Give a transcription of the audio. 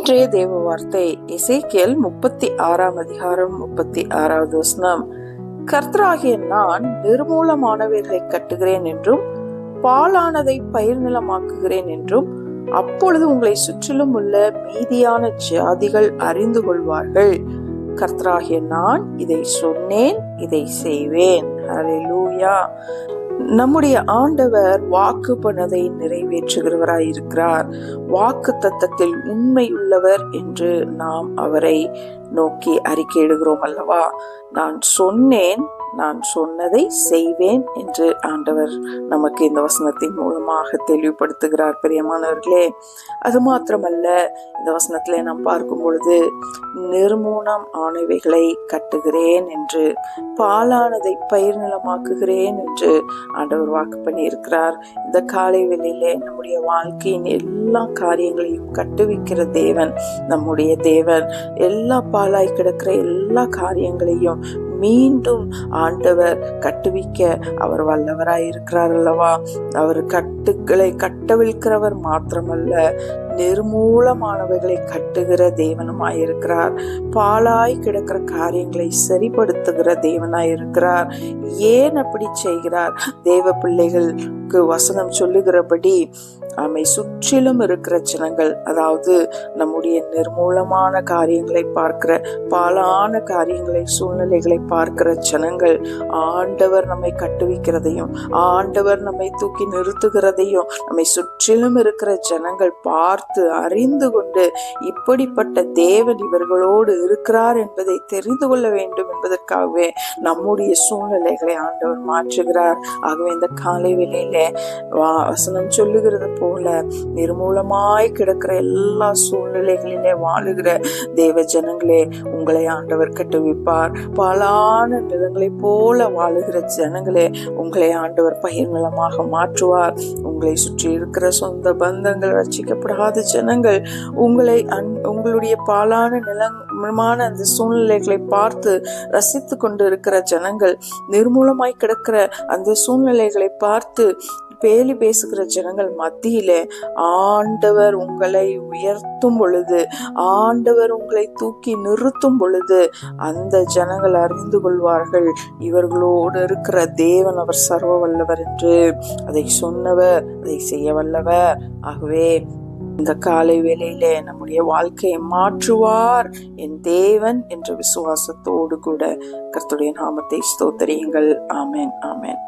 இன்றைய தேவ வார்த்தை எசேக்கியேல் 36 அதிகாரம் 36வது வசனம். கர்த்தராகிய நான் நிர்மூலமானவைகளை கட்டுகிறேன் என்றும் பாழானதை பயிர் நிலமாக்குகிறேன் என்றும் அப்பொழுது உங்களை சுற்றிலும் உள்ள மீதியான ஜாதிகள் அறிந்து கொள்வார்கள். கர்த்தராகிய நான் இதை சொன்னேன், இதை செய்வேன். ஹல்லேலூயா. நம்முடைய ஆண்டவர் வாக்கு பண்ணதை நிறைவேற்றுகிறவராய் இருக்கிறார். வாக்கு தத்தத்தில் உண்மை உள்ளவர் என்று நாம் அவரை நோக்கி அறிக்கையிடுகிறோம் அல்லவா? நான் சொன்னேன், நான் சொன்னதை செய்வேன் என்று ஆண்டவர் நமக்கு இந்த வசனத்தின் மூலமாக தெளிவுபடுத்துகிறார். பிரியமானவர்களே, அது மாத்திரமல்ல, இந்த வசனத்திலே நாம் பார்க்கும் பொழுது நிர்மூலம் ஆனவைகளை கட்டுகிறேன் என்று, பாலானதை பயிர் நிலமாக்குகிறேன் என்று ஆண்டவர் வாக்கு பண்ணி இருக்கிறார். இந்த காலை வேளையிலே நம்முடைய வாழ்க்கையின் எல்லா காரியங்களையும் கட்டுவிக்கிற தேவன் நம்முடைய தேவன். எல்லா பாலாய் கிடக்கிற எல்லா காரியங்களையும் மீண்டும் ஆண்டவர் கட்டுவிக்க அவர் வல்லவராய் இருக்கிறார் அல்லவா? அவர் கட்டுகளை கட்டவிழ்க்கிறவர் மாத்திரமல்ல, நிர்மூலமானவைகளை கட்டுகிற தேவனுமாய் இருக்கிறார். பாலாய் கிடக்கிற காரியங்களை சரிப்படுத்துகிற தேவனாய் இருக்கிறார். ஏன் அப்படி செய்கிறார்? தேவ பிள்ளைகளுக்கு வசனம் சொல்லுகிறபடி நம்மை சுற்றிலும் இருக்கிற ஜனங்கள், அதாவது நம்முடைய நிர்மூலமான காரியங்களை பார்க்கிற, பாலான காரியங்களை, சூழ்நிலைகளை பார்க்கிற ஜனங்கள் ஆண்டவர் நம்மை கட்டுவிக்கிறதையும் ஆண்டவர் நம்மை தூக்கி நிறுத்துகிறதையும் நம்மை சுற்றிலும் இருக்கிற ஜனங்கள் பார்த்து அறிந்து கொண்டு இப்படிப்பட்ட தேவன் இவர்களோடு இருக்கிறார் என்பதை தெரிந்து கொள்ள வேண்டும் என்பதற்காகவே நம்முடைய சூழ்நிலைகளை ஆண்டவர் மாற்றுகிறார். ஆகவே இந்த காலை வேளையில வசனம் சொல்லுகிறது போல நிர்மூலமாய் கிடக்கிற எல்லா சூழ்நிலைகளிலே வாழுகிற தேவ ஜனங்களே, உங்களை ஆண்டவர் கட்டுவிப்பார். பாலான நிலங்களை போல வாழுகிற ஜனங்களே, உங்களை ஆண்டவர் பயிர் நிலமாக மாற்றுவார். உங்களை சுற்றி இருக்கிற சொந்த பந்தங்கள், ரட்சிக்கப்படாத ஜனங்கள் உங்களுடைய பாலான நிலமான அந்த சூழ்நிலைகளை பார்த்து ரசித்து கொண்டு இருக்கிற ஜனங்கள், நிர்மூலமாய் கிடக்கிற அந்த சூழ்நிலைகளை பார்த்து பேலி பேசுகிற ஜனங்கள் மத்தியிலே ஆண்டவர் உங்களை உயர்த்தும் பொழுது, ஆண்டவர் உங்களை தூக்கி நிறுத்தும் பொழுது அந்த ஜனங்கள் அறிந்து கொள்வார்கள், இவர்களோடு இருக்கிற தேவன் அவர் சர்வ வல்லவர் என்று. அதை சொன்னவர் அதை செய்ய வல்லவர். ஆகவே இந்த காலை வேளையிலே நம்முடைய வாழ்க்கையை மாற்றுவார் என் தேவன் என்ற விசுவாசத்தோடு கூட கர்த்தருடைய நாமத்தை ஸ்தோத்திரியுங்கள். ஆமென், ஆமென்.